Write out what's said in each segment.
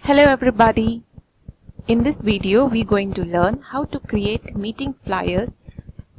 Hello everybody. In this video we're going to learn how to create meeting flyers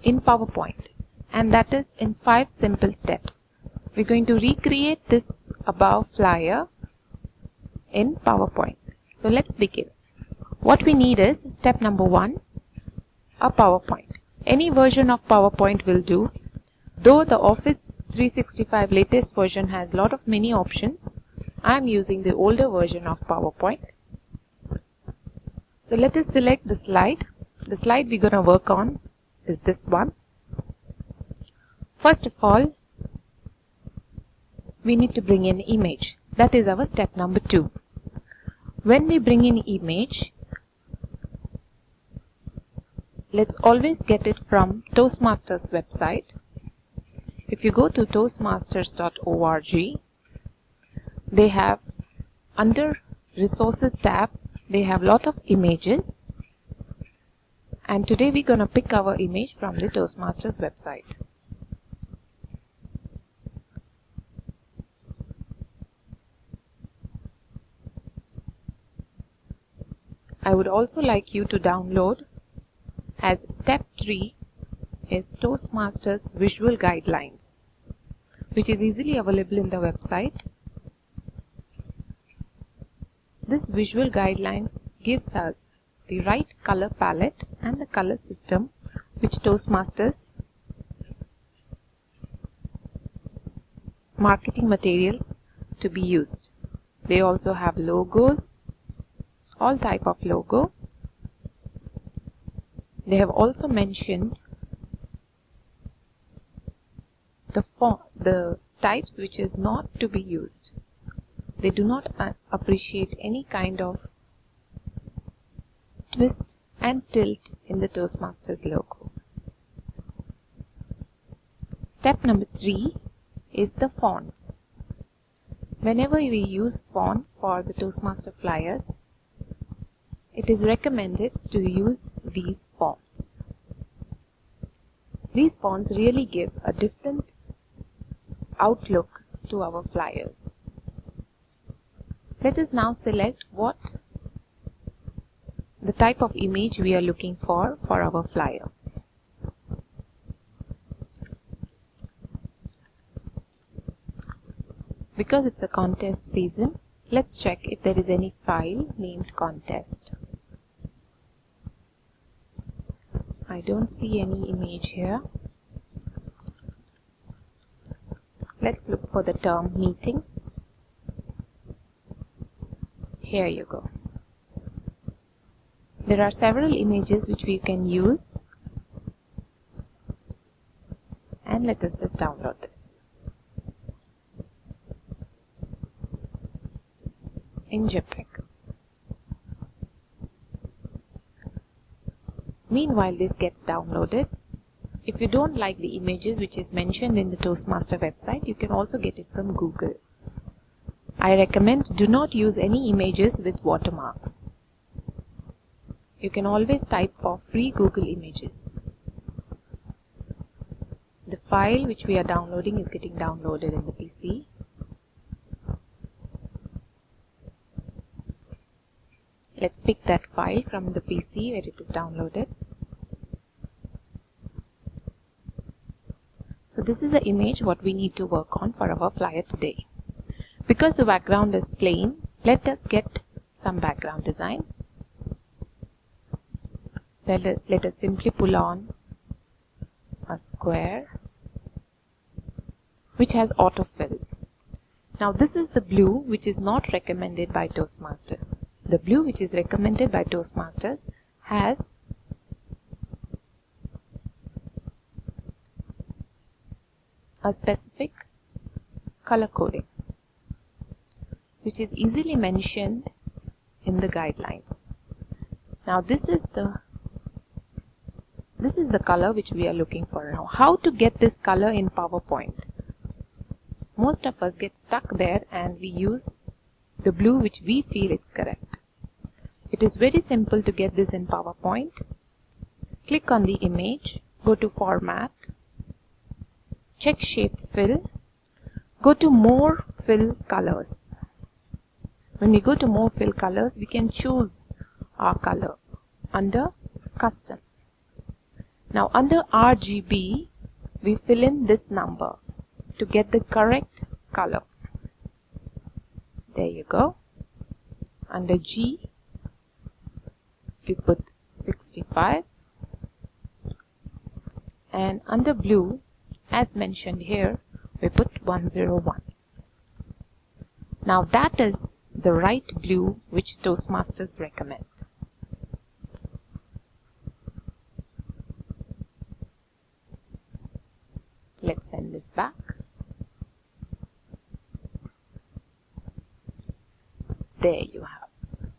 in PowerPoint, and that is in 5 simple steps. We're going to recreate this above flyer in PowerPoint. So let's begin. What we need is step number 1, a PowerPoint. Any version of PowerPoint will do, though the Office 365 latest version has a lot of many options. I am using the older version of PowerPoint. So let us select the slide. The slide we're going to work on is this one. First of all, we need to bring in image. That is our step number 2. When we bring in image, let's always get it from Toastmasters website. If you go to toastmasters.org, they have under resources tab, they have lot of images, and today we're going to pick our image from the Toastmasters website. I would also like you to download, as step 3 is Toastmasters visual guidelines, which is easily available in the website. This visual guidelines gives us the right color palette and the color system which Toastmasters marketing materials to be used. They also have logos, all type of logo. They have also mentioned the types which is not to be used. They do not appreciate any kind of twist and tilt in the Toastmasters logo. Step number 3 is the fonts. Whenever we use fonts for the Toastmaster flyers, it is recommended to use these fonts. These fonts really give a different outlook to our flyers. Let us now select what the type of image we are looking for our flyer. Because it's a contest season, let's check if there is any file named contest. I don't see any image here. Let's look for the term meeting. Here you go. There are several images which we can use, and let us just download this in jpeg. Meanwhile this gets downloaded, if you don't like the images which is mentioned in the Toastmaster website, you can also get it from Google. I recommend do not use any images with watermarks. You can always type for free Google images. The file which we are downloading is getting downloaded in the PC. Let's pick that file from the PC where it is downloaded. So this is the image what we need to work on for our flyer today. Because the background is plain, let us get some background design. Let us simply pull on a square which has autofill. Now this is the blue which is not recommended by Toastmasters. The blue which is recommended by Toastmasters has a specific color coding, which is easily mentioned in the guidelines. Now this is the color which we are looking for. Now how to get this color in PowerPoint? Most of us get stuck there and we use the blue which we feel is correct. It is very simple to get this in PowerPoint. Click on the image, go to Format, check Shape Fill, go to More Fill Colors. When we go to more fill colors, we can choose our color under custom. Now under RGB, we fill in this number to get the correct color. There you go. Under G, we put 65, and under blue, as mentioned here, we put 101. Now that is the right blue which Toastmasters recommend. Let's send this back. There you have.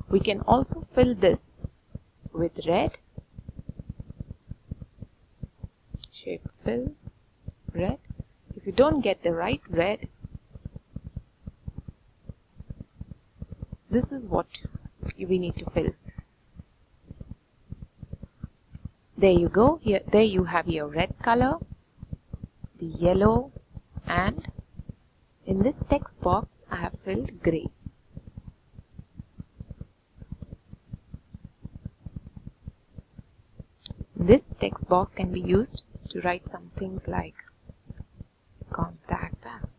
We can also fill this with red. Shape fill, red. If you don't get the right red, this is what we need to fill. There you go. Here, there you have your red color, the yellow, and in this text box I have filled gray. This text box can be used to write some things like contact us.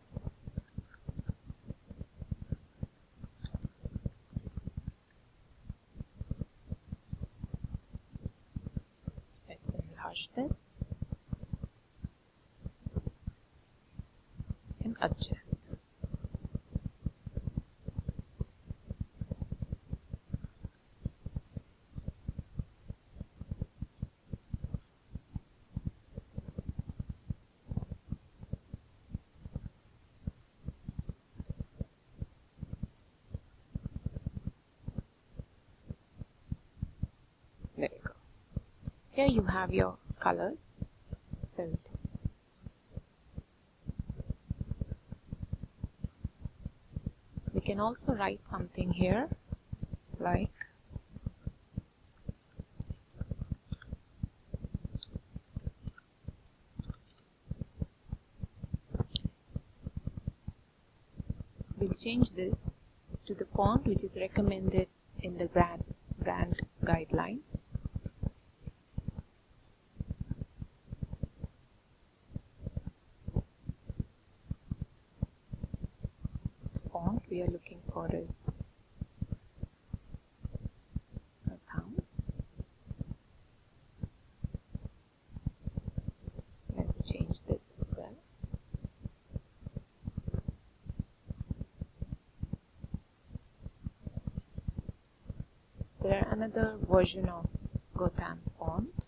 Let's enlarge this and adjust. There you go. Here you have your colors filled. We can also write something here like we'll change this to the font which is recommended in the brand guidelines. Font we are looking for is a thumb. Let's change this as well. There are another version of Gotham font.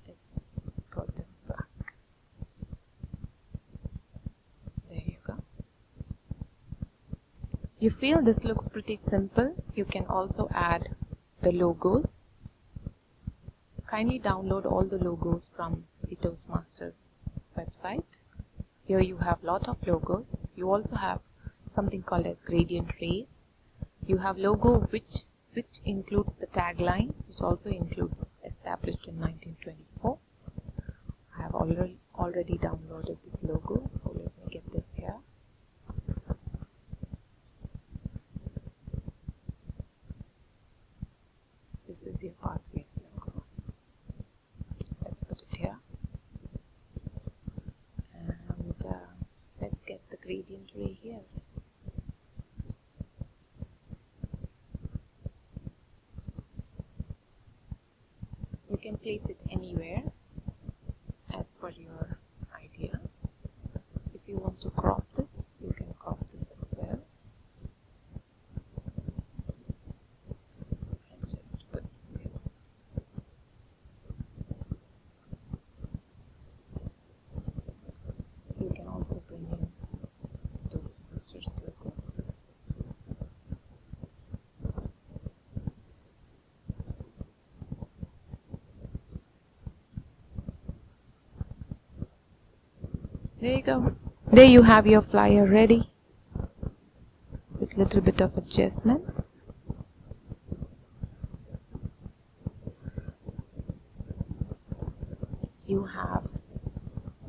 It's Gotham Black. There you go. You feel this looks pretty simple? You can also add the logos. Kindly download all the logos from the Toastmasters website. Here you have lot of logos. You also have something called as gradient rays. You have logo which includes the tagline, which also includes established in 1924. I have already downloaded this logo, so let me get this here. This is your pathways logo. Let's put it here. And let's get the gradient ray here. You can place it anywhere as per your idea. If you want to crop this, you can crop this as well. And just put this here. You can also bring in the Toastmasters logo. There you go. There you have your flyer ready with little bit of adjustments. You have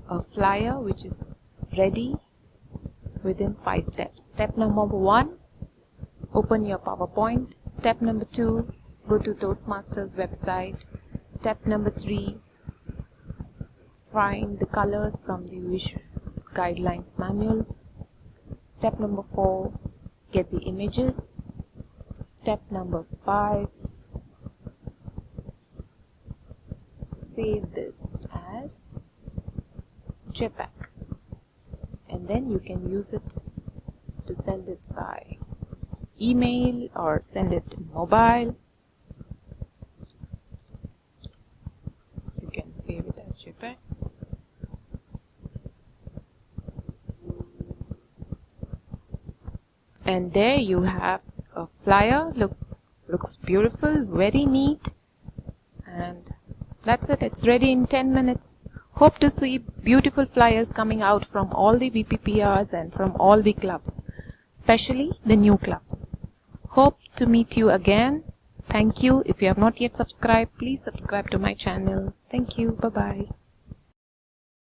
a flyer which is ready within 5 steps. Step number 1, open your PowerPoint. Step number 2, go to Toastmasters website. Step number 3, find the colors from the visual guidelines manual. Step number 4, get the images. Step number 5, save this as jpeg, and then you can use it to send it by email or send it mobile. You can save it as jpeg. And there you have a flyer. Looks beautiful, very neat, and that's it. It's ready in 10 minutes. Hope to see beautiful flyers coming out from all the VPPRs and from all the clubs, especially the new clubs. Hope to meet you again. Thank you. If you have not yet subscribed, please subscribe to my channel. Thank you. Bye-bye.